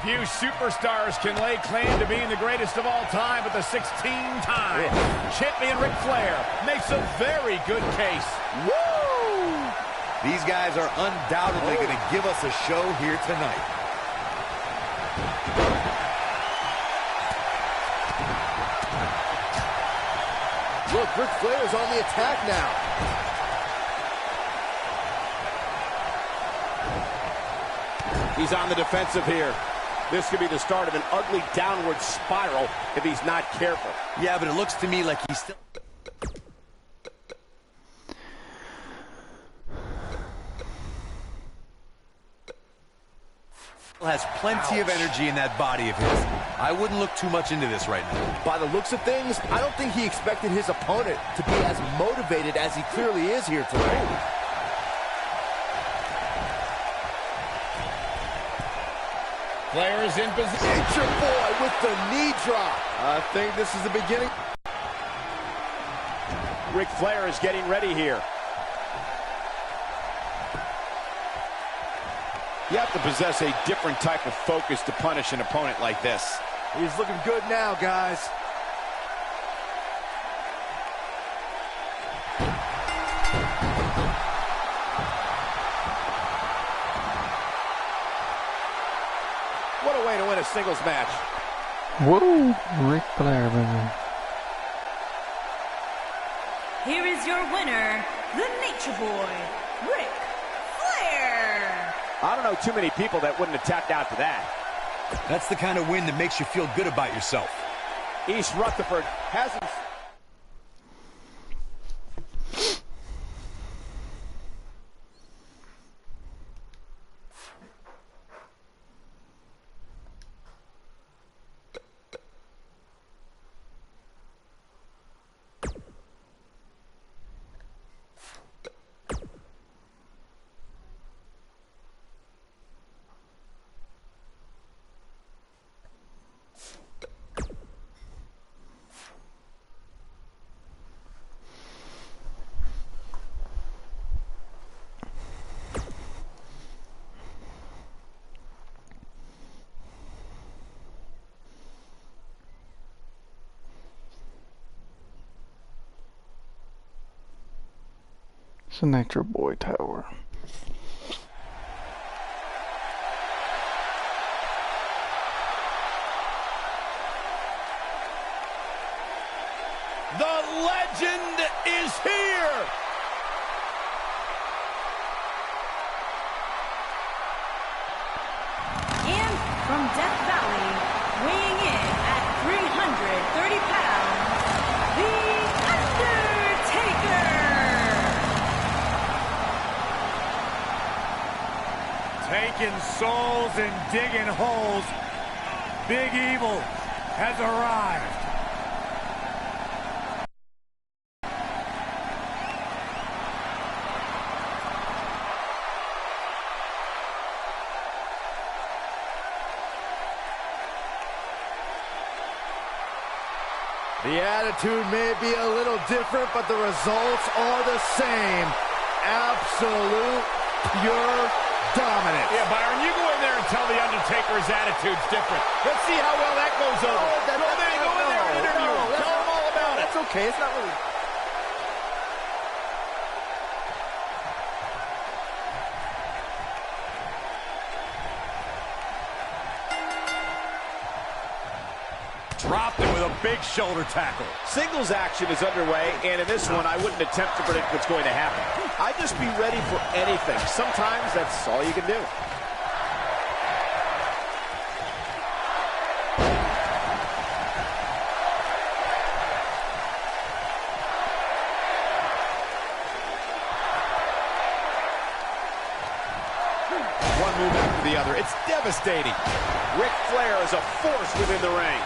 Few superstars can lay claim to being the greatest of all time, but the 16-time champion Ric Flair makes a very good case. Woo! These guys are undoubtedly going to give us a show here tonight. Look, Ric Flair's on the attack now. He's on the defensive here. This could be the start of an ugly downward spiral if he's not careful. Yeah, but it looks to me like he's still has plenty of energy in that body of his. I wouldn't look too much into this right now. By the looks of things, I don't think he expected his opponent to be as motivated as he clearly is here tonight. Flair is in position. Nature Boy with the knee drop. I think this is the beginning. Ric Flair is getting ready here. You have to possess a different type of focus to punish an opponent like this. He's looking good now, guys. What a way to win a singles match. Whoa, Ric Flair, baby. Here is your winner, the Nature Boy, Ric Flair. I don't know too many people that wouldn't have tapped out to that. That's the kind of win that makes you feel good about yourself. East Rutherford hasn't... It's a Nature Boy Tower. The legend is here! And from Death Valley, weighing in at 330 pounds, The Undertaker! Taking souls and digging holes. Big Evil has arrived. The attitude may be a little different, but the results are the same. Absolute, pure dominance. Yeah, Byron, you go in there and tell The Undertaker his attitude's different. Let's see how well that goes over. Go in there and interview him. Tell him all about it. That's okay. It's not really... Dropped it with a big shoulder tackle. Singles action is underway, and in this one, I wouldn't attempt to predict what's going to happen. I'd just be ready for anything. Sometimes that's all you can do. One move after the other. It's devastating. Ric Flair is a force within the ring.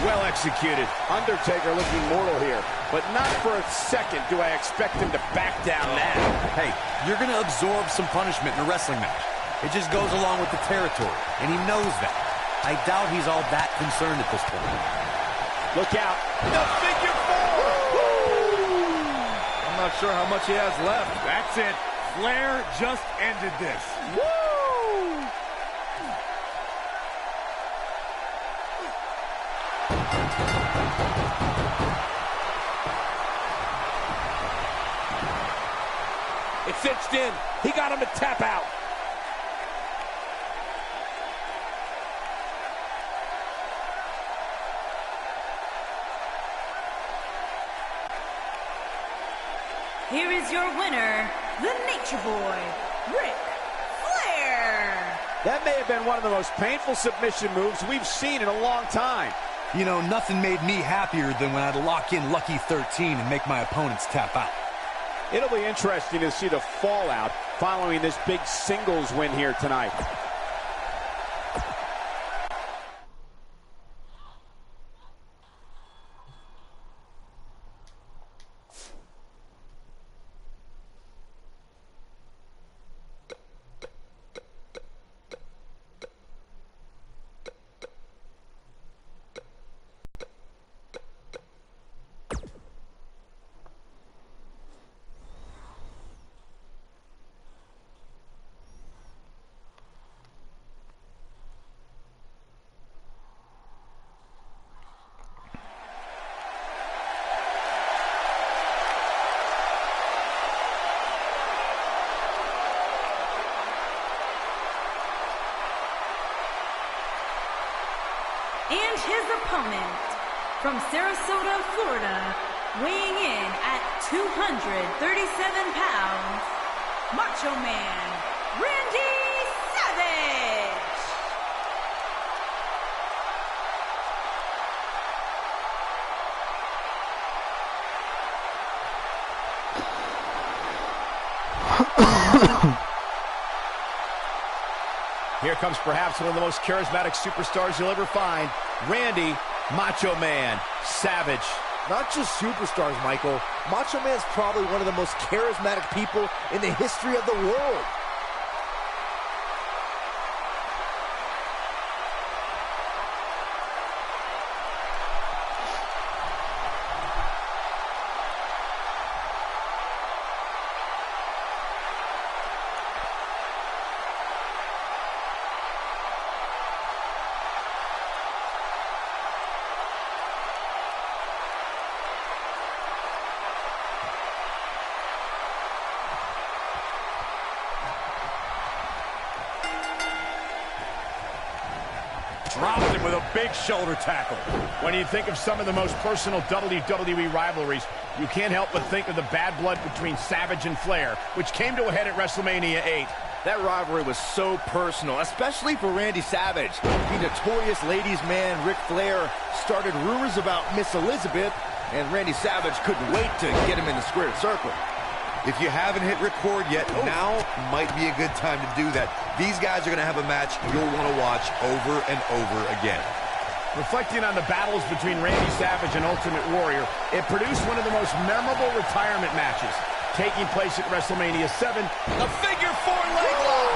Well executed. Undertaker looking mortal here, but not for a second do I expect him to back down now. Hey, you're going to absorb some punishment in a wrestling match. It just goes along with the territory, and he knows that. I doubt he's all that concerned at this point. Look out. The figure four. I'm not sure how much he has left. That's it. Flair just ended this. Woo! It's cinched in. He got him to tap out. Here is your winner, the Nature Boy, Ric Flair. That may have been one of the most painful submission moves we've seen in a long time. You know, nothing made me happier than when I'd lock in Lucky 13 and make my opponents tap out. It'll be interesting to see the fallout following this big singles win here tonight. And his opponent, from Sarasota, Florida, weighing in at 237 pounds, Macho Man, Randy Savage. Here comes perhaps one of the most charismatic superstars you'll ever find, Randy Macho Man Savage. Not just superstars, Michael. Macho Man's probably one of the most charismatic people in the history of the world. Dropped him with a big shoulder tackle. When you think of some of the most personal WWE rivalries, you can't help but think of the bad blood between Savage and Flair, which came to a head at WrestleMania 8. That rivalry was so personal, especially for Randy Savage. The notorious ladies' man, Ric Flair, started rumors about Miss Elizabeth, and Randy Savage couldn't wait to get him in the squared circle. If you haven't hit record yet, now might be a good time to do that. These guys are going to have a match you'll want to watch over and over again. Reflecting on the battles between Randy Savage and Ultimate Warrior, it produced one of the most memorable retirement matches, taking place at WrestleMania 7. A figure four leg lock.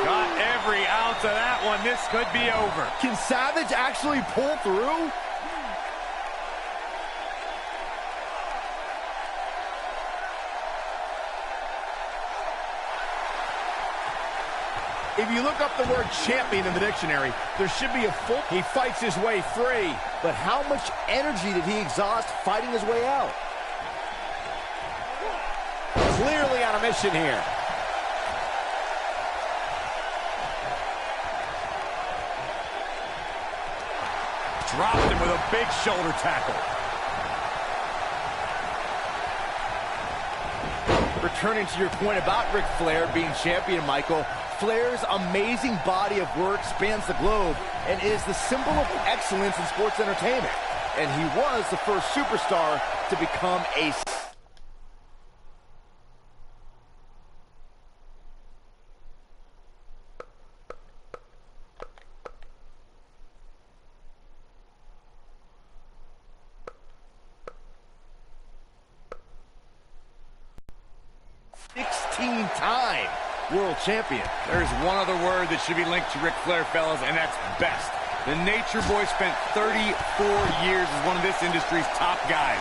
Got every ounce of that one. This could be over. Can Savage actually pull through? If you look up the word champion in the dictionary, there should be a full... He fights his way free. But how much energy did he exhaust fighting his way out? Clearly on a mission here. Dropped him with a big shoulder tackle. Returning to your point about Ric Flair being champion, Michael, Flair's amazing body of work spans the globe and is the symbol of excellence in sports entertainment. And he was the first superstar to become a... time world champion. There's one other word that should be linked to Ric Flair, fellas, and that's best. The Nature Boy spent 34 years as one of this industry's top guys.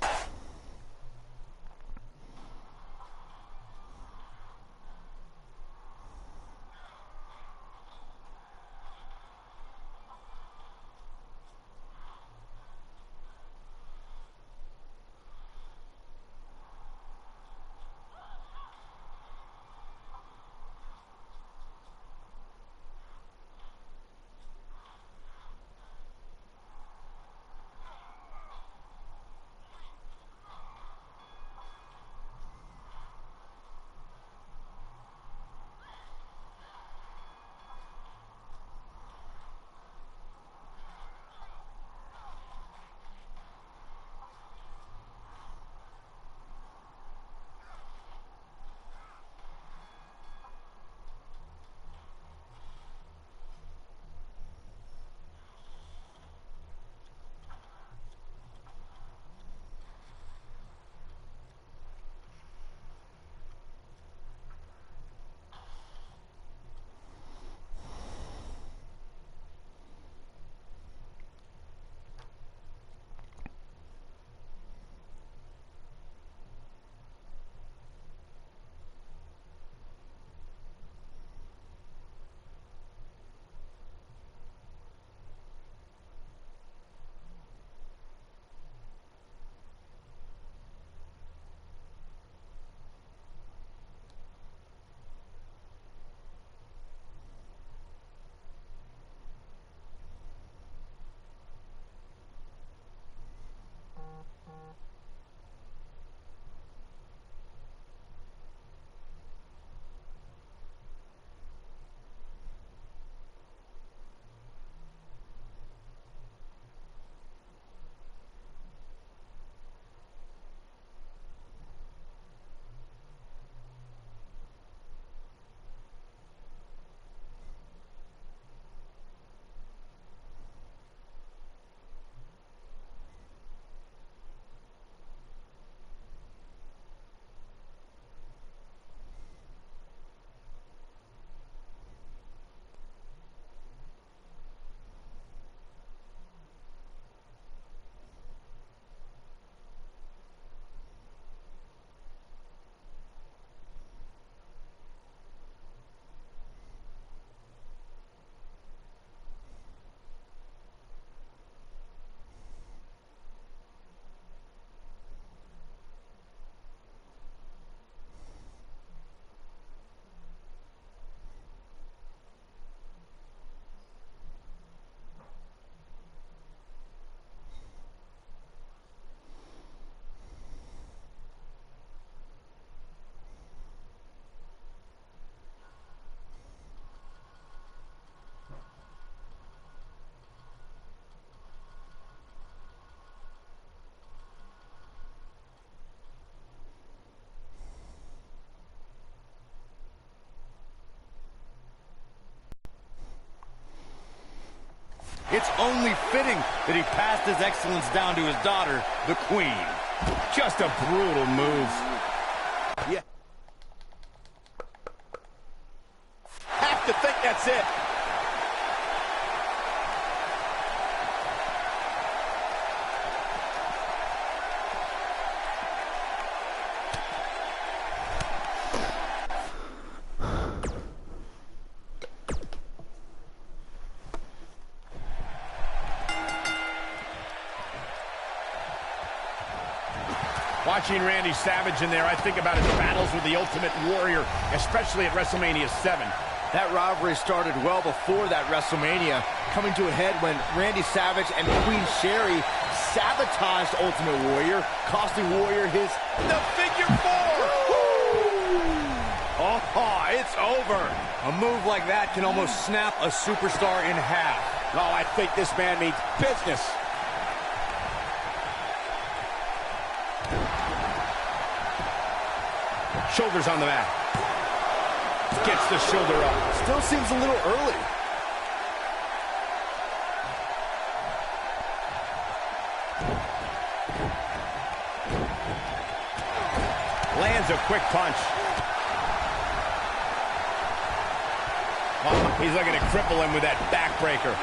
It's only fitting that he passed his excellence down to his daughter, the Queen. Just a brutal move. Yeah. Have to think that's it. Watching Randy Savage in there, I think about his battles with the Ultimate Warrior, especially at WrestleMania 7. That rivalry started well before that WrestleMania, coming to a head when Randy Savage and Queen Sherry sabotaged Ultimate Warrior, costing Warrior his... The figure four! Oh, it's over. A move like that can almost snap a superstar in half. Oh, I think this man means business. Shoulders on the mat. Gets the shoulder up. Still seems a little early. Lands a quick punch. Oh, he's looking to cripple him with that backbreaker.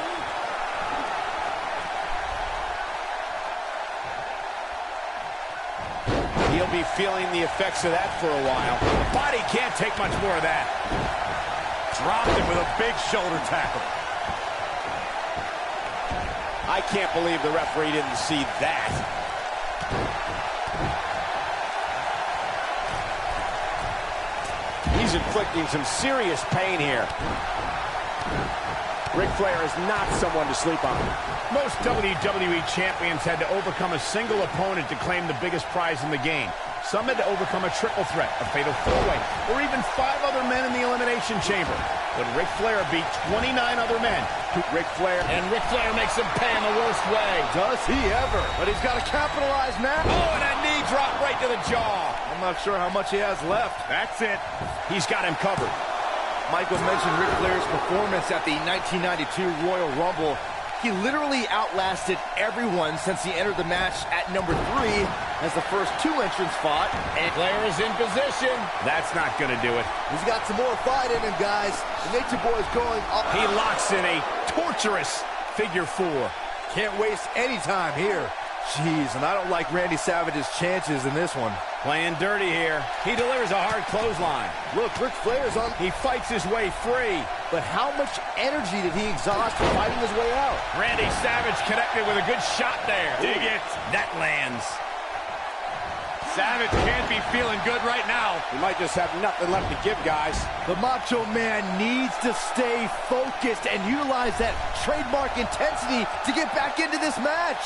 He'll be feeling the effects of that for a while. The body can't take much more of that. Dropped him with a big shoulder tackle. I can't believe the referee didn't see that. He's inflicting some serious pain here. Ric Flair is not someone to sleep on. Most WWE champions had to overcome a single opponent to claim the biggest prize in the game. Some had to overcome a triple threat, a fatal four-way, or even 5 other men in the Elimination Chamber. But Ric Flair beat 29 other men. Ric Flair. And Ric Flair makes him pay in the worst way. Does he ever? But he's got to capitalize now. Oh, and a knee drop right to the jaw. I'm not sure how much he has left. That's it. He's got him covered. Michael mentioned Ric Flair's performance at the 1992 Royal Rumble. He literally outlasted everyone since he entered the match at number 3 as the first 2 entrants fought. And Flair is in position. That's not going to do it. He's got some more fight in him, guys. The Nature Boy's going up. He locks in a torturous figure 4. Can't waste any time here. Jeez, and I don't like Randy Savage's chances in this one. Playing dirty here. He delivers a hard clothesline. Look, Ric Flair's on. He fights his way free. But how much energy did he exhaust fighting his way out? Randy Savage connected with a good shot there. Dig it. That lands. Savage can't be feeling good right now. He might just have nothing left to give, guys. The Macho Man needs to stay focused and utilize that trademark intensity to get back into this match.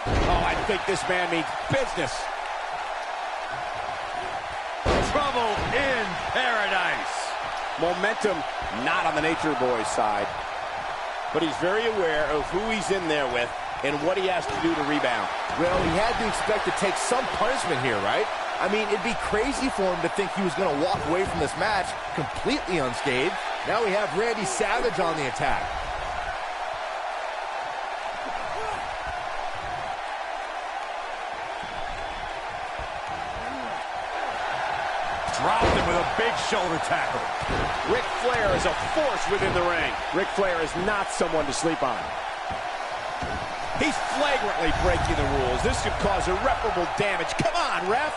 Oh, I think this man means business. Trouble in paradise. Momentum not on the Nature Boy's side. But he's very aware of who he's in there with and what he has to do to rebound. Well, he had to expect to take some punishment here, right? I mean, it'd be crazy for him to think he was going to walk away from this match completely unscathed. Now we have Randy Savage on the attack. Dropped him with a big shoulder tackle. Ric Flair is a force within the ring. Ric Flair is not someone to sleep on. He's flagrantly breaking the rules. This could cause irreparable damage. Come on, ref.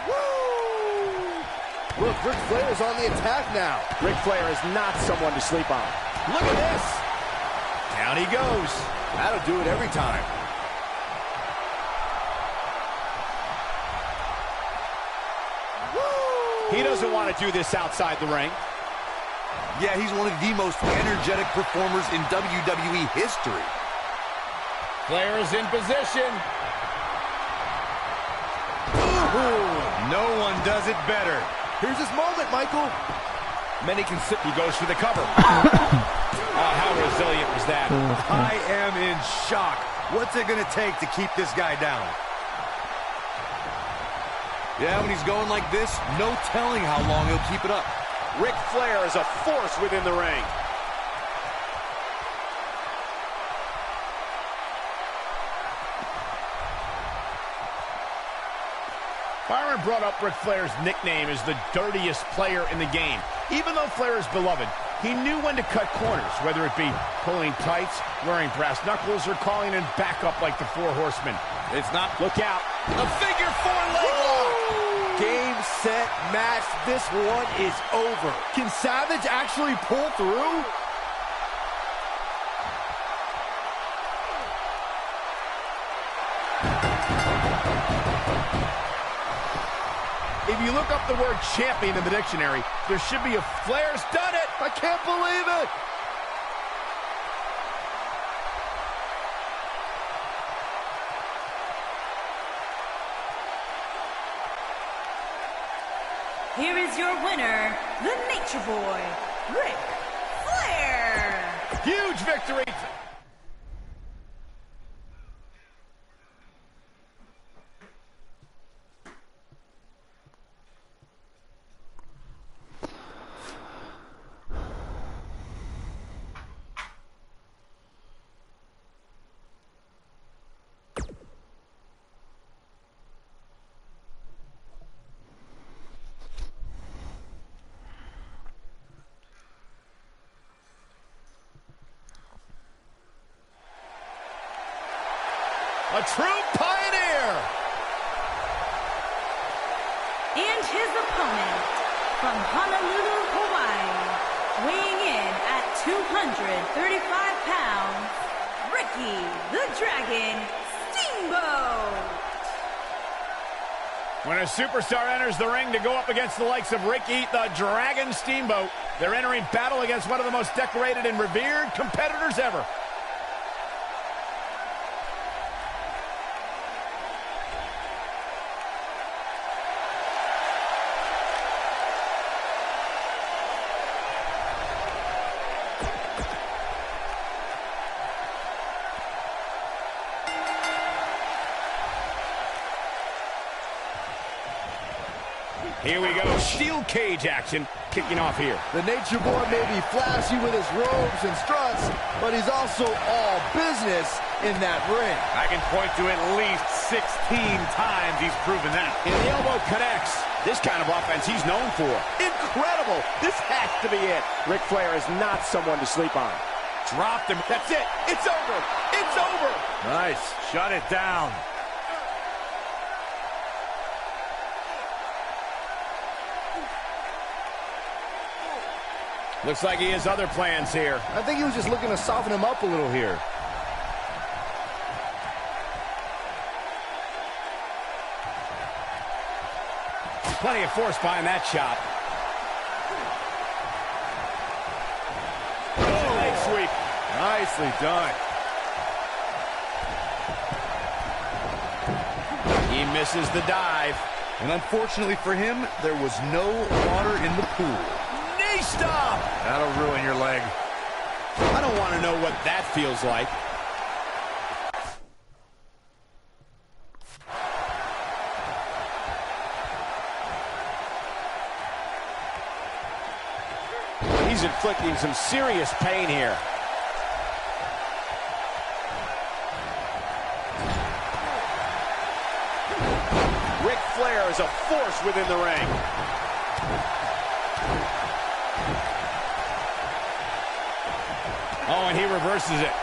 Woo! Look, Ric Flair's on the attack now. Ric Flair is not someone to sleep on. Look at this. Down he goes. That'll do it every time. Woo! He doesn't want to do this outside the ring. Yeah, he's one of the most energetic performers in WWE history. Flair is in position. Ooh, no one does it better. Here's his moment, Michael. Many can sit. He goes for the cover. Oh, how resilient was that? I am in shock. What's it going to take to keep this guy down? Yeah, when he's going like this, no telling how long he'll keep it up. Ric Flair is a force within the ring. Byron brought up Ric Flair's nickname as the dirtiest player in the game. Even though Flair is beloved, he knew when to cut corners, whether it be pulling tights, wearing brass knuckles, or calling in backup like the Four Horsemen. It's not. Look out. A figure four leg lock. Game, set, match. This one is over. Can Savage actually pull through? If you look up the word champion in the dictionary, there should be a Flair's done it. I can't believe it. Here is your winner, the Nature Boy, Ric Flair. Huge victory. A true pioneer. And his opponent, from Honolulu, Hawaii, weighing in at 235 pounds, Ricky the Dragon Steamboat. When a superstar enters the ring to go up against the likes of Ricky the Dragon Steamboat, they're entering battle against one of the most decorated and revered competitors ever. Here we go, steel cage action kicking off here. The Nature Boy may be flashy with his robes and struts, but he's also all business in that ring. I can point to at least 16 times he's proven that. And the elbow connects. This kind of offense he's known for. Incredible. This has to be it. Ric Flair is not someone to sleep on. Dropped him. That's it. It's over. It's over. Nice. Shut it down. Looks like he has other plans here. I think he was just looking to soften him up a little here. Plenty of force behind that shot. Oh, leg sweep. Nicely done. He misses the dive. And unfortunately for him, there was no water in the pool. Knee stop. That'll ruin your leg. I don't want to know what that feels like. He's inflicting some serious pain here. Ric Flair is a force within the ring. Oh, and he reverses it.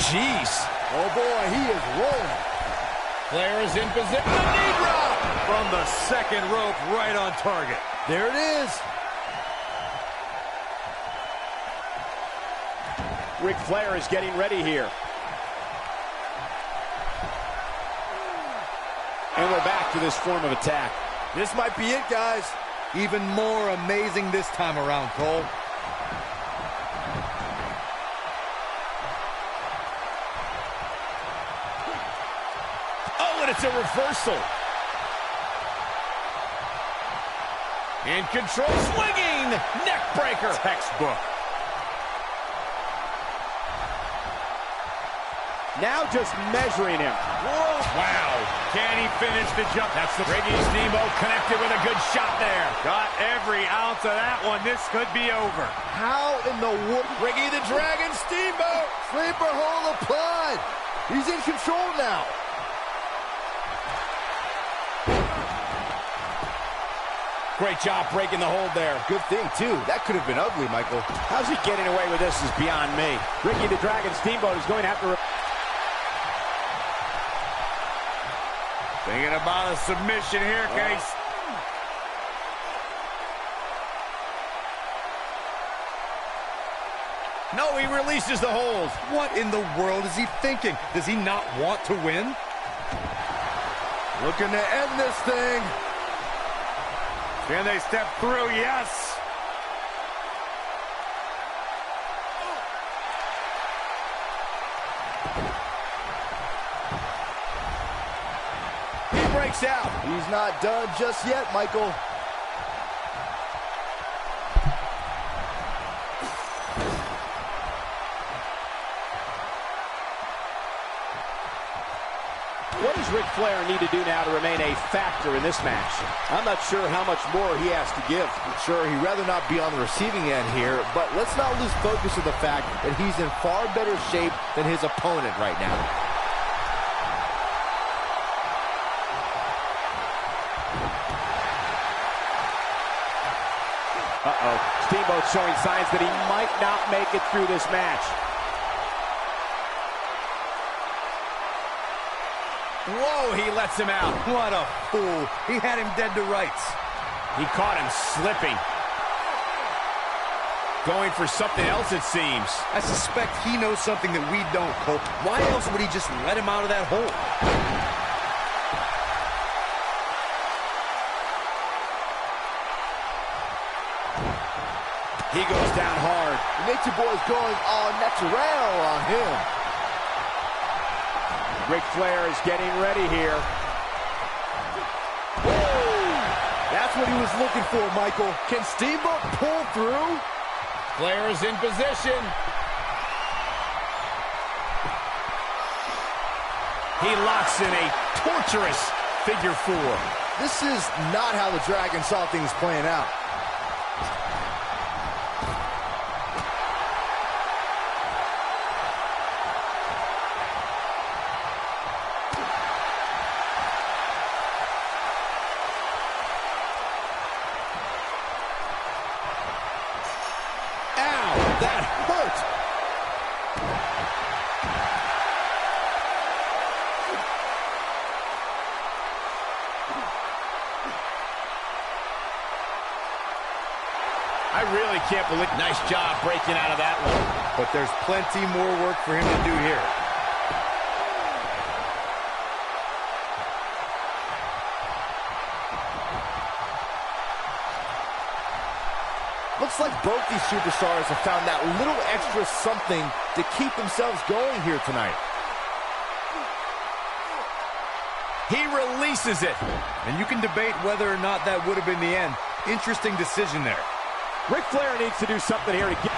Jeez. Oh, boy, he is rolling. Flair is in position. The knee drop. From the second rope, right on target. There it is. Ric Flair is getting ready here. And we're back to this form of attack. This might be it, guys. Even more amazing this time around, Cole. Oh, and it's a reversal. In control, swinging, neck breaker. Textbook. Now just measuring him. Whoa. Wow. Can he finish the jump? That's the Ricky Steamboat connected with a good shot there. Got every ounce of that one. This could be over. How in the world? Ricky the Dragon Steamboat. Sleeper hold applied. He's in control now. Great job breaking the hold there. Good thing, too. That could have been ugly, Michael. How's he getting away with this is beyond me. Ricky the Dragon Steamboat is going to have to... Thinking about a submission here, Case. No, he releases the hold. What in the world is he thinking? Does he not want to win? Looking to end this thing. Can they step through? Yes. He breaks out. He's not done just yet, Michael. What does Ric Flair need to do now to remain a factor in this match? I'm not sure how much more he has to give. Sure, he'd rather not be on the receiving end here, but let's not lose focus of the fact that he's in far better shape than his opponent right now. Uh-oh. Steamboat showing signs that he might not make it through this match. Whoa, he lets him out. What a fool. He had him dead to rights. He caught him slipping. Going for something else, it seems. I suspect he knows something that we don't, Cole. Why else would he just let him out of that hole? He goes down hard. The Nature Boy's going all natural on him. Ric Flair is getting ready here. Woo! That's what he was looking for, Michael. Can Steamboat pull through? Flair is in position. He locks in a torturous figure four. This is not how the Dragon saw things playing out. That hurt. I really can't believe. Nice job breaking out of that one. But there's plenty more work for him to do here. Looks like both these superstars have found that little extra something to keep themselves going here tonight. He releases it. And you can debate whether or not that would have been the end. Interesting decision there. Ric Flair needs to do something here to get...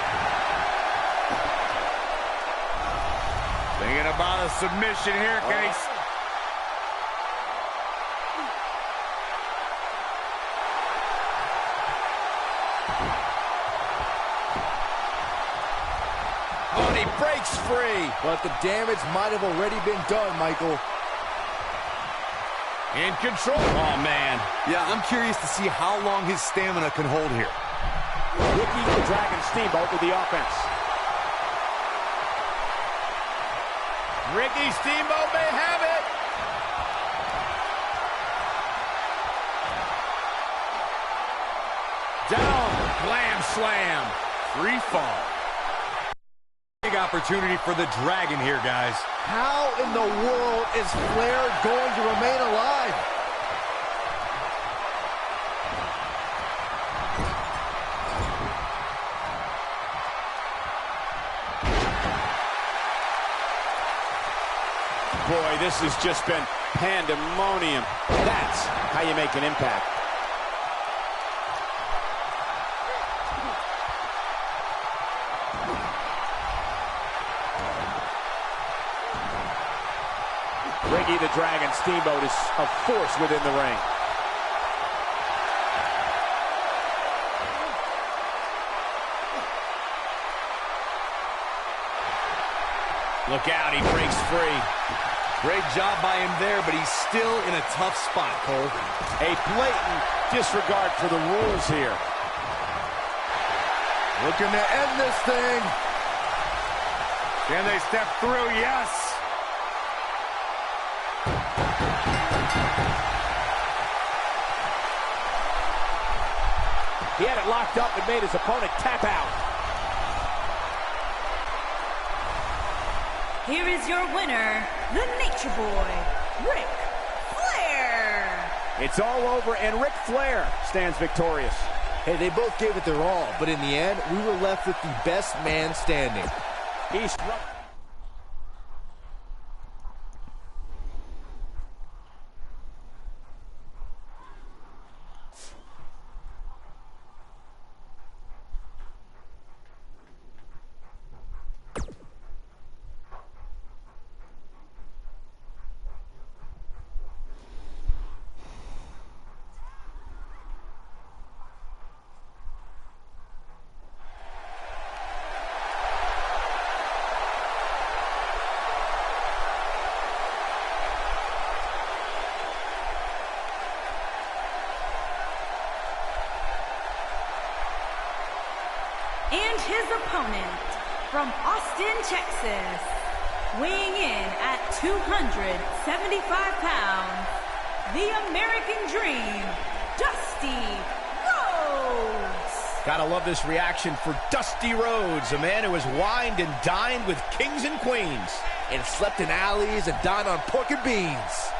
Thinking about a submission here, Case. Oh, and he breaks free. But the damage might have already been done, Michael. In control. Oh, man. Yeah, I'm curious to see how long his stamina can hold here. Ricky the Dragon Steamboat with the offense. Ricky Steamboat may have it. Down. Glam slam. Free fall. Big opportunity for the Dragon here, guys. How in the world is Flair going to remain alive? Boy, this has just been pandemonium. That's how you make an impact. Ricky the Dragon Steamboat is a force within the ring. Look out, he breaks free. Great job by him there, but he's still in a tough spot, Cole. A blatant disregard for the rules here. Looking to end this thing. Can they step through? Yes. He had it locked up and made his opponent tap out. Here is your winner, the Nature Boy, Ric Flair. It's all over, and Ric Flair stands victorious. Hey, they both gave it their all, but in the end, we were left with the best man standing. He struck. And his opponent, from Austin, Texas, weighing in at 275 pounds, the American Dream, Dusty Rhodes. Gotta love this reaction for Dusty Rhodes, a man who has wined and dined with kings and queens. And slept in alleys and dined on pork and beans.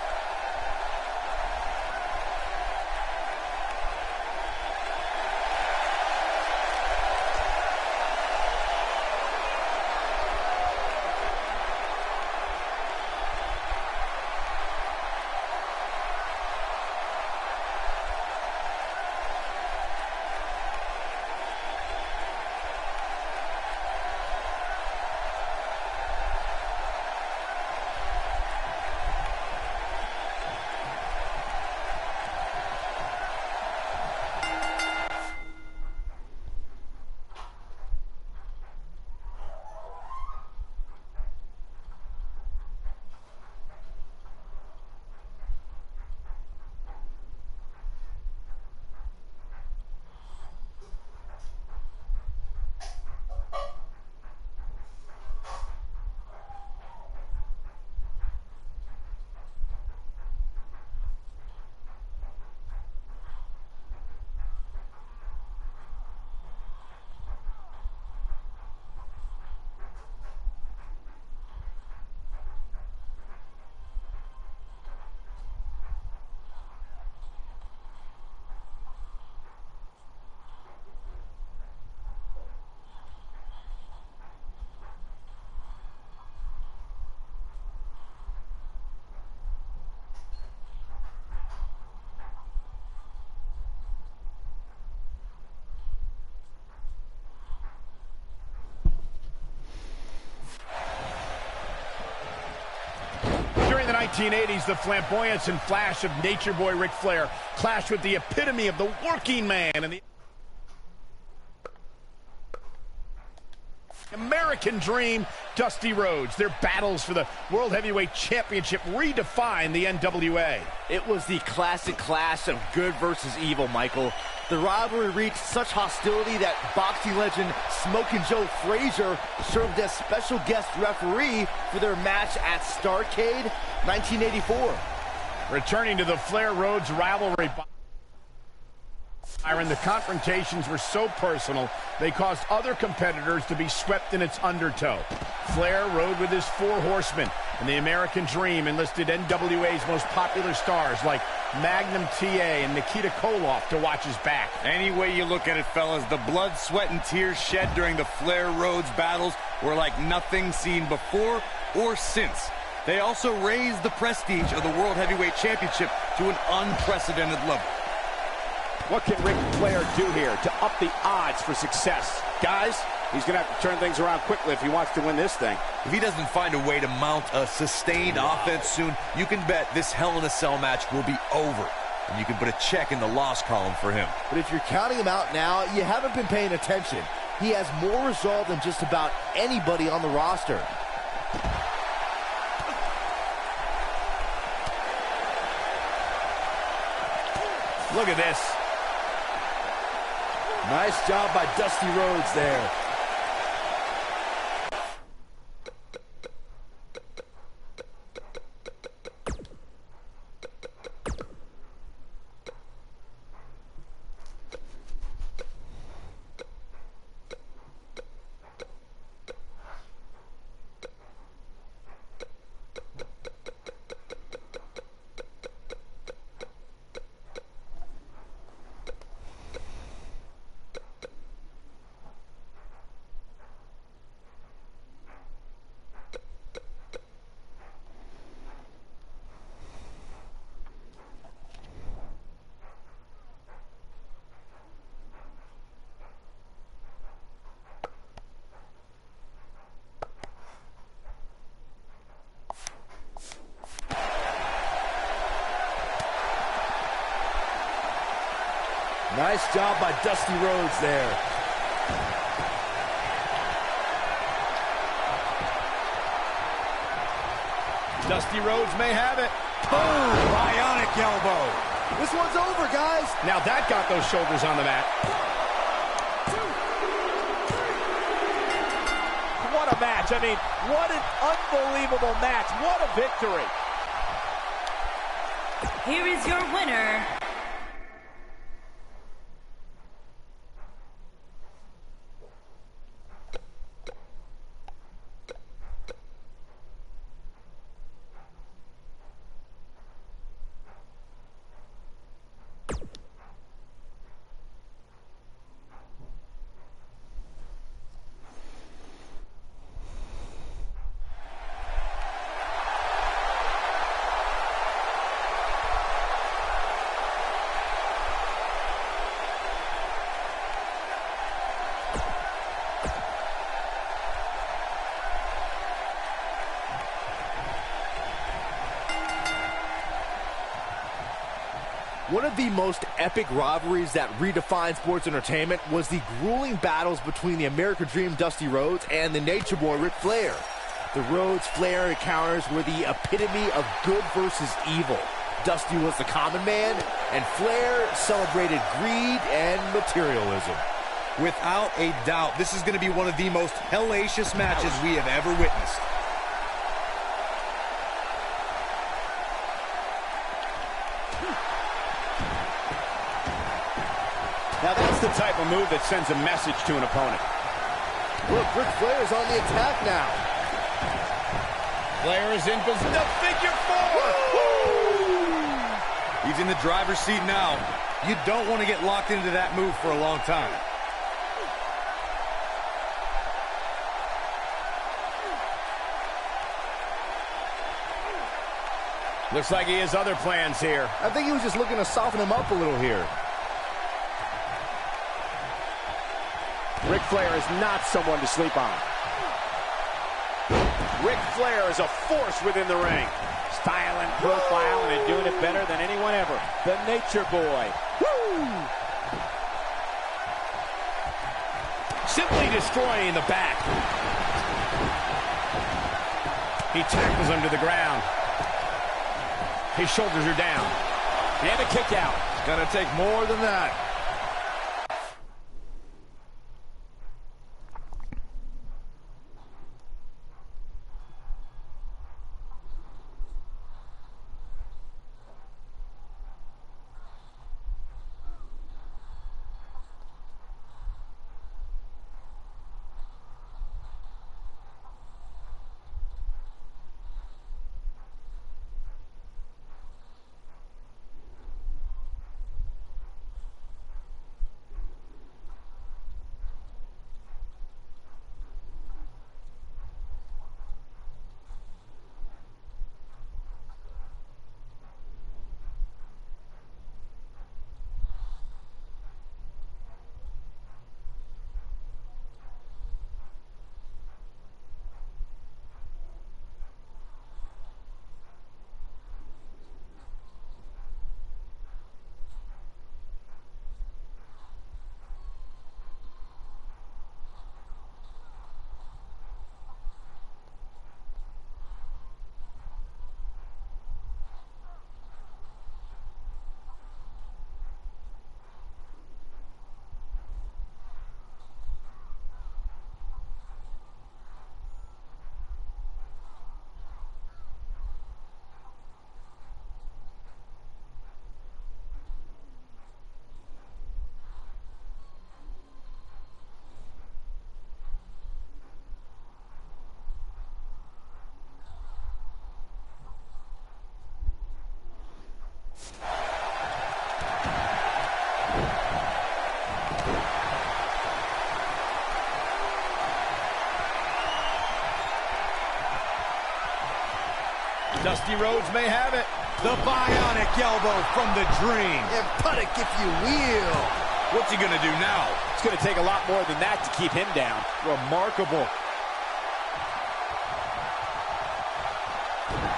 During the 1980s, the flamboyance and flash of Nature Boy Ric Flair clashed with the epitome of the working man and the American Dream, Dusty Rhodes. Their battles for the World Heavyweight Championship redefined the NWA. It was the classic clash of good versus evil, Michael. The rivalry reached such hostility that boxing legend Smokin' Joe Frazier served as special guest referee for their match at Starrcade 1984. Returning to the Flair-Rhodes rivalry, Byron, the confrontations were so personal, they caused other competitors to be swept in its undertow. Flair rode with his four horsemen, and the American Dream enlisted NWA's most popular stars like Magnum TA and Nikita Koloff to watch his back. Any way you look at it, fellas, the blood, sweat, and tears shed during the Flair-Rhodes battles were like nothing seen before or since. They also raised the prestige of the World Heavyweight Championship to an unprecedented level. What can Ric Flair do here to up the odds for success? Guys, He's going to have to turn things around quickly if he wants to win this thing. If he doesn't find a way to mount a sustained offense soon, you can bet this Hell in a Cell match will be over. And you can put a check in the loss column for him. But if you're counting him out now, you haven't been paying attention. He has more resolve than just about anybody on the roster. Look at this. Nice job by Dusty Rhodes there. Nice job by Dusty Rhodes there. Dusty Rhodes may have it. Boom! Bionic elbow. This one's over, guys. Now that got those shoulders on the mat. What a match. I mean, what an unbelievable match. What a victory. Here is your winner, One of the most epic rivalries that redefined sports entertainment was the grueling battles between the American Dream Dusty Rhodes and the Nature Boy Ric Flair. The Rhodes-Flair encounters were the epitome of good versus evil. Dusty was the common man, and Flair celebrated greed and materialism. Without a doubt, this is going to be one of the most hellacious matches we have ever witnessed. Now that's the type of move that sends a message to an opponent. Look, Ric Flair's on the attack now. Flair is in position. The figure four. He's in the driver's seat now. You don't want to get locked into that move for a long time. Looks like he has other plans here. I think he was just looking to soften him up a little here. Ric Flair is not someone to sleep on. Ric Flair is a force within the ring. Style and profile, and doing it better than anyone ever. The Nature Boy. Woo! Simply destroying the back. He tackles him to the ground. His shoulders are down. And a kick out. It's gonna take more than that. Dusty Rhodes may have it. The bionic elbow from the Dream. And puttick if you will. What's he gonna do now? It's going to take a lot more than that to keep him down. Remarkable.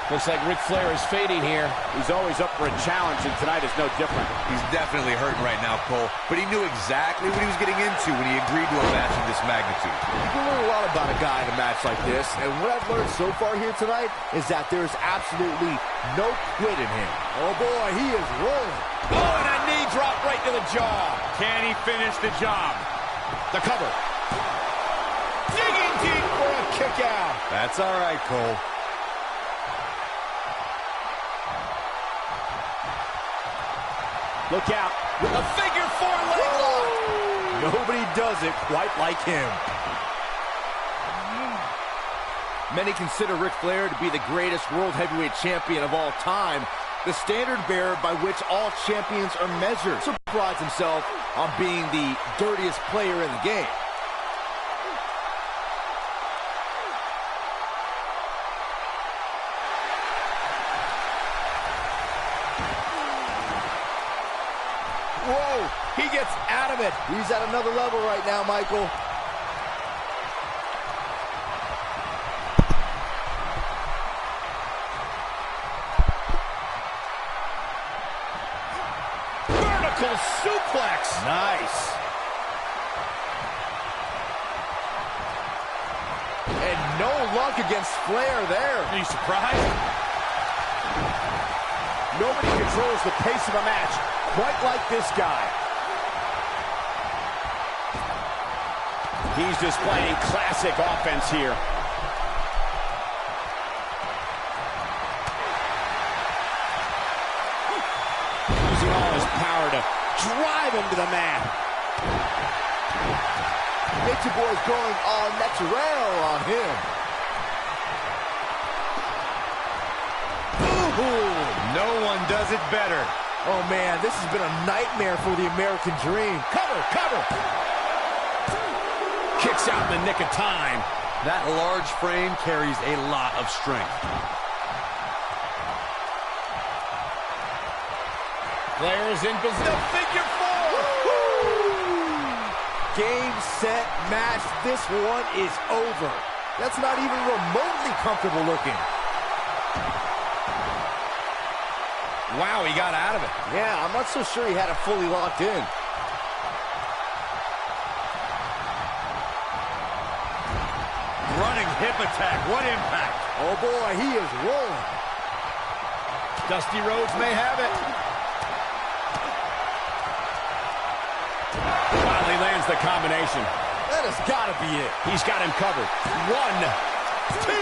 Looks like Ric Flair is fading here. He's always up for a challenge, and tonight is no different. He's definitely hurting right now, Cole, but he knew exactly what he was getting into when he agreed to a match of this magnitude. You can learn a lot about a guy in a match like this, and what I've learned so far here tonight is that there's absolutely no quit in him. Oh boy, he is rolling. Oh, and a knee drop right to the jaw. Can he finish the job? The cover. Digging deep for a kick out. That's all right, Cole. Look out. With a figure four leg lock. Nobody does it quite like him. Many consider Ric Flair to be the greatest world heavyweight champion of all time, the standard bearer by which all champions are measured. So he prides himself on being the dirtiest player in the game. Whoa, he gets out of it. He's at another level right now, Michael. Vertical suplex. Nice. And no luck against Flair there. Are you surprised? Nobody controls the pace of a match quite like this guy. He's displaying classic offense here. Using all his power to drive him to the mat. Nature Boy's going all natural on him. Ooh, no one does it better. Oh, man, this has been a nightmare for the American Dream. Cover, cover. Kicks out in the nick of time. That large frame carries a lot of strength. Flair is in position. The figure four. Game, set, match. This one is over. That's not even remotely comfortable looking. Wow, he got out of it. Yeah, I'm not so sure he had it fully locked in. Running hip attack. What impact? Oh, boy, he is rolling. Dusty Rhodes may have it. Finally lands the combination. That has got to be it. He's got him covered. 1, 2.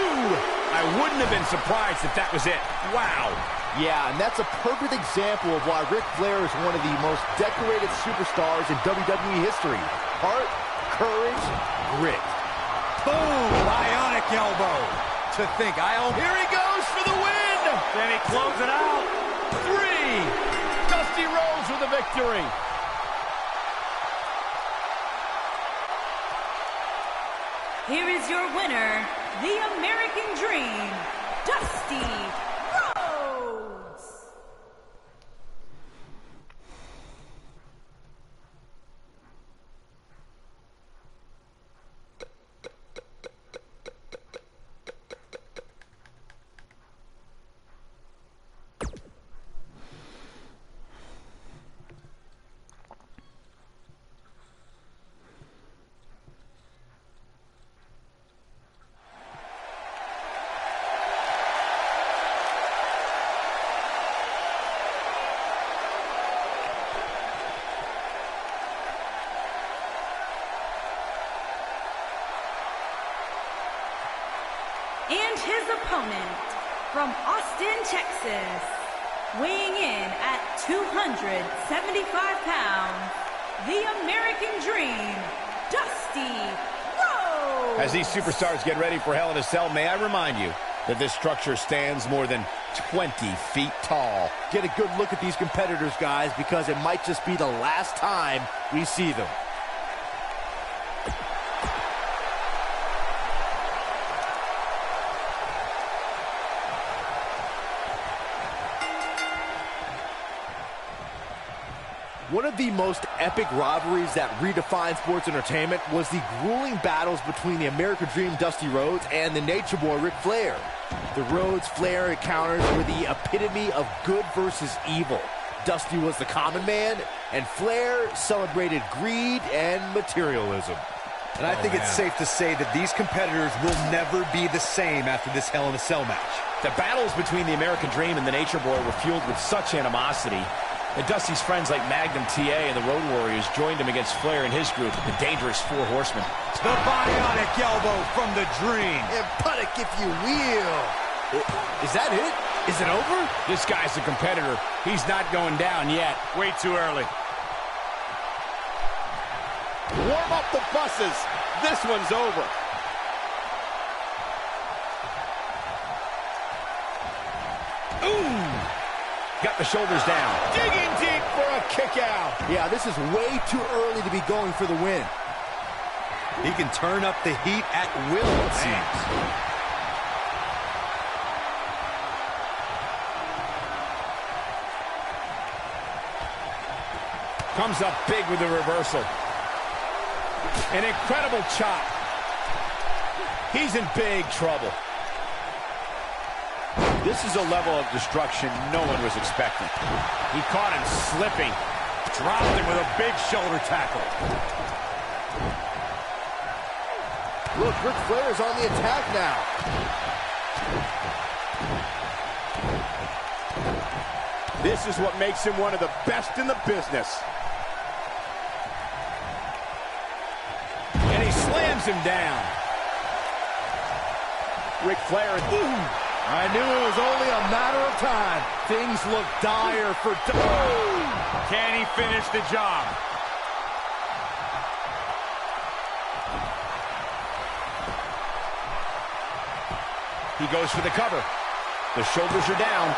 I wouldn't have been surprised if that was it. Wow. Yeah, and that's a perfect example of why Ric Flair is one of the most decorated superstars in WWE history. Heart, courage, grit. Boom! Bionic elbow. To think, Here he goes for the win. Then he closes it out. 3. Dusty Rhodes with the victory. Here is your winner, the American Dream, Dusty Rhodes. And his opponent, from Austin, Texas, weighing in at 275 pounds, the American Dream, Dusty Rhodes. As these superstars get ready for Hell in a Cell, may I remind you that this structure stands more than 20 feet tall. Get a good look at these competitors, guys, because it might just be the last time we see them. One of the most epic rivalries that redefined sports entertainment was the grueling battles between the American Dream Dusty Rhodes and the Nature Boy Ric Flair. The Rhodes-Flair encounters were the epitome of good versus evil. Dusty was the common man, and Flair celebrated greed and materialism. And I think it's safe to say that these competitors will never be the same after this Hell in a Cell match. The battles between the American Dream and the Nature Boy were fueled with such animosity that Dusty's friends like Magnum TA and the Road Warriors joined him against Flair and his group, the Dangerous Four Horsemen. The bionic elbow from the Dream. And puttick if you will. Is that it? Is it over? This guy's a competitor. He's not going down yet. Way too early. Warm up the buses. This one's over. Ooh! Got the shoulders down. Digging deep for a kick out. Yeah, this is way too early to be going for the win. He can turn up the heat at will, it seems. Comes up big with the reversal. An incredible chop. He's in big trouble. This is a level of destruction no one was expecting. He caught him slipping. Dropped him with a big shoulder tackle. Look, Ric Flair is on the attack now. This is what makes him one of the best in the business. And he slams him down. Ric Flair. I knew it was only a matter of time. Things look dire for... Can he finish the job? He goes for the cover. The shoulders are down.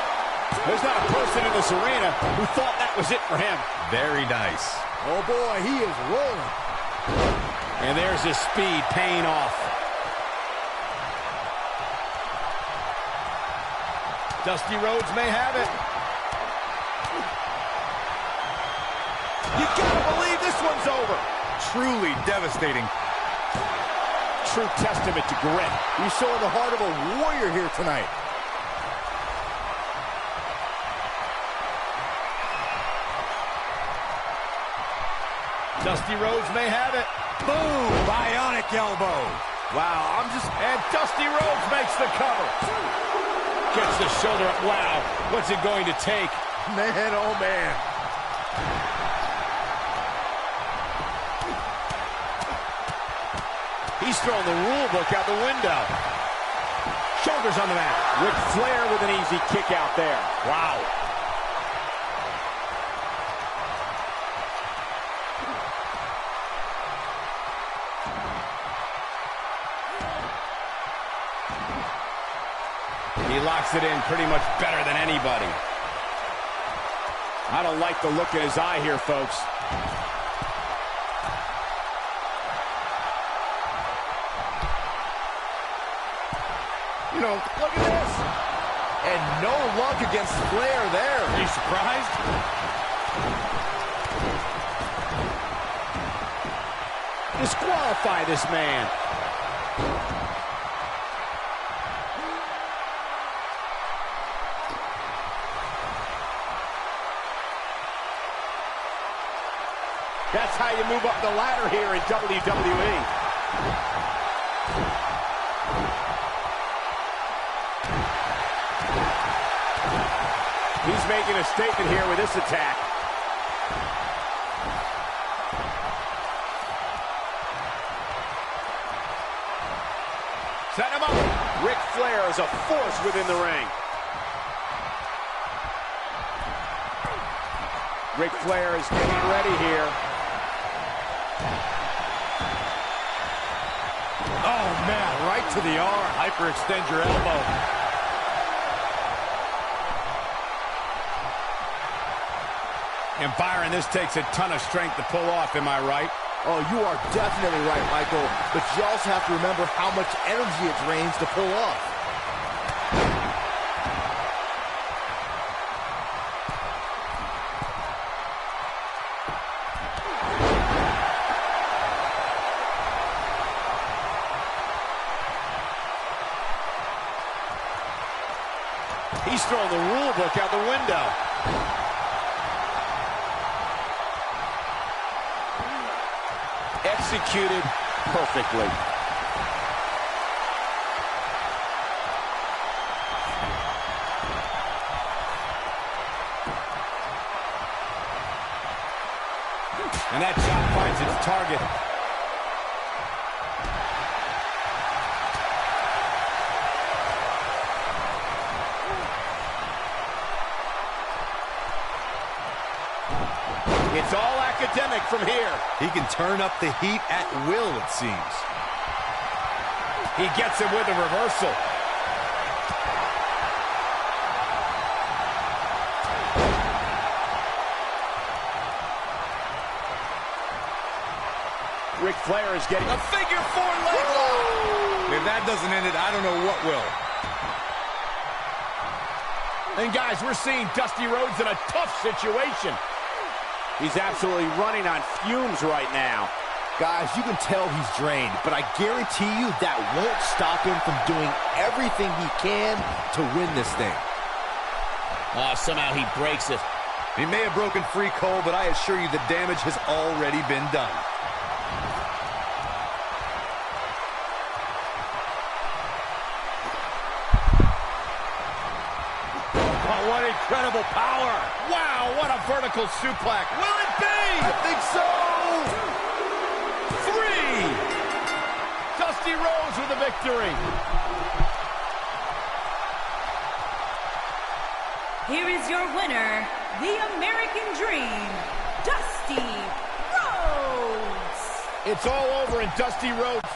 There's not a person in this arena who thought that was it for him. Very nice. Oh, boy, he is rolling. And there's his speed paying off. Dusty Rhodes may have it. You gotta believe this one's over. Truly devastating. True testament to grit. He's showing the heart of a warrior here tonight. Dusty Rhodes may have it. Boom! Bionic elbow. Wow, and Dusty Rhodes makes the cover. Gets the shoulder up. Wow, what's it going to take? Man, oh, man. He's throwing the rule book out the window. Shoulders on the mat. Ric Flair with an easy kick out there. Wow. He locks it in pretty much better than anybody. I don't like the look in his eye here, folks. You know, look at this. And no luck against Flair there. Are you surprised? Disqualify this man. That's how you move up the ladder here in WWE. He's making a statement here with this attack. Set him up. Ric Flair is a force within the ring. Ric Flair is getting ready here. Oh, man, right to the arm. Hyperextend your elbow. And Byron, this takes a ton of strength to pull off, am I right? Oh, you are definitely right, Michael. But you also have to remember how much energy it drains to pull off. He's throwing the rule book out the window. Executed perfectly. And that shot finds its target. It's all academic from here. He can turn up the heat at will, it seems. He gets him with a reversal. Ric Flair is getting a figure four leg lock. If that doesn't end it, I don't know what will. And guys, we're seeing Dusty Rhodes in a tough situation. He's absolutely running on fumes right now. Guys, you can tell he's drained, but I guarantee you that won't stop him from doing everything he can to win this thing. Somehow he breaks it. He may have broken free, Cole, but I assure you the damage has already been done. Oh, what incredible power. Wow, what a vertical suplex. Will it be? I think so! 3. Dusty Rhodes with the victory. Here is your winner, the American Dream, Dusty Rhodes. It's all over in Dusty Rhodes.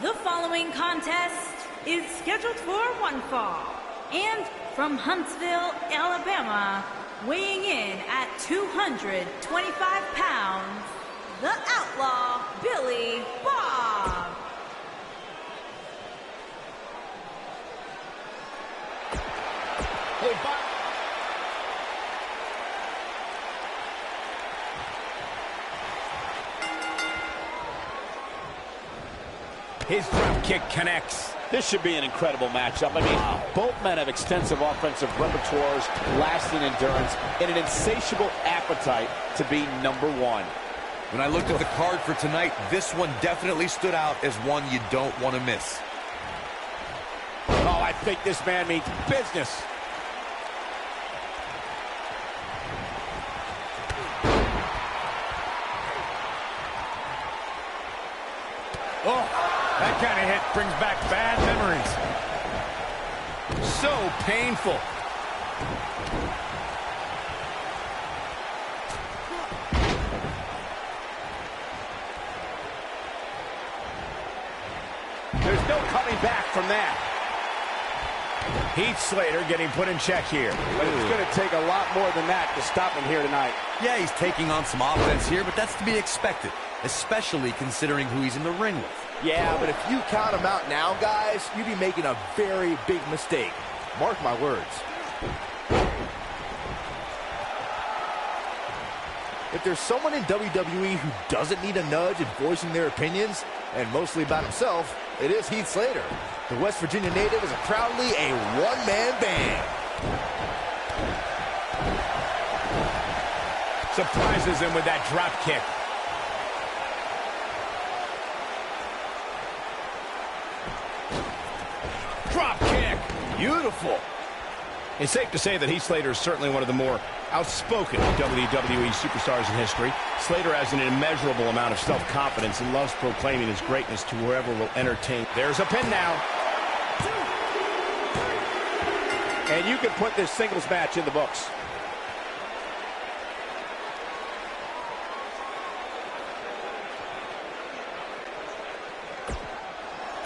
The following contest is scheduled for one fall. And from Huntsville, Alabama, weighing in at 225 pounds, the Outlaw Billy Bob. Hey, Bob. His drop kick connects. This should be an incredible matchup. I mean, both men have extensive offensive repertoires, lasting endurance, and an insatiable appetite to be number one. When I looked at the card for tonight, this one definitely stood out as one you don't want to miss. Oh, I think this man means business. Oh, that kind of hit brings back bad memories. So painful. There's no coming back from that. Heath Slater getting put in check here. But it's going to take a lot more than that to stop him here tonight. Yeah, he's taking on some offense here, but that's to be expected, especially considering who he's in the ring with. Yeah, but if you count him out now, guys, you'd be making a very big mistake. Mark my words. If there's someone in WWE who doesn't need a nudge in voicing their opinions, and mostly about himself, it is Heath Slater. The West Virginia native is proudly a one-man band. Surprises him with that drop kick. Drop kick. Beautiful. It's safe to say that Heath Slater is certainly one of the more outspoken WWE superstars in history. Slater has an immeasurable amount of self-confidence and loves proclaiming his greatness to whoever will entertain. There's a pin now. And you can put this singles match in the books.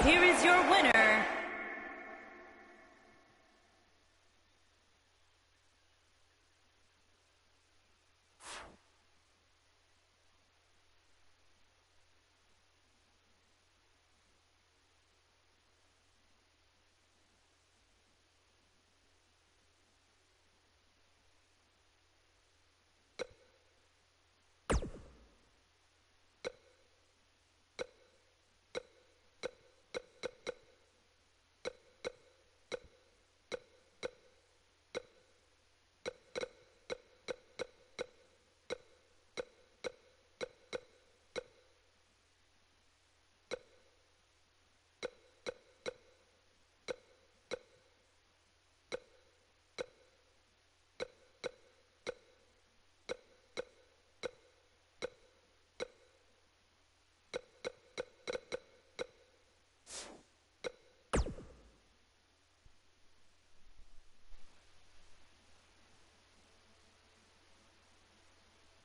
Here is your winner,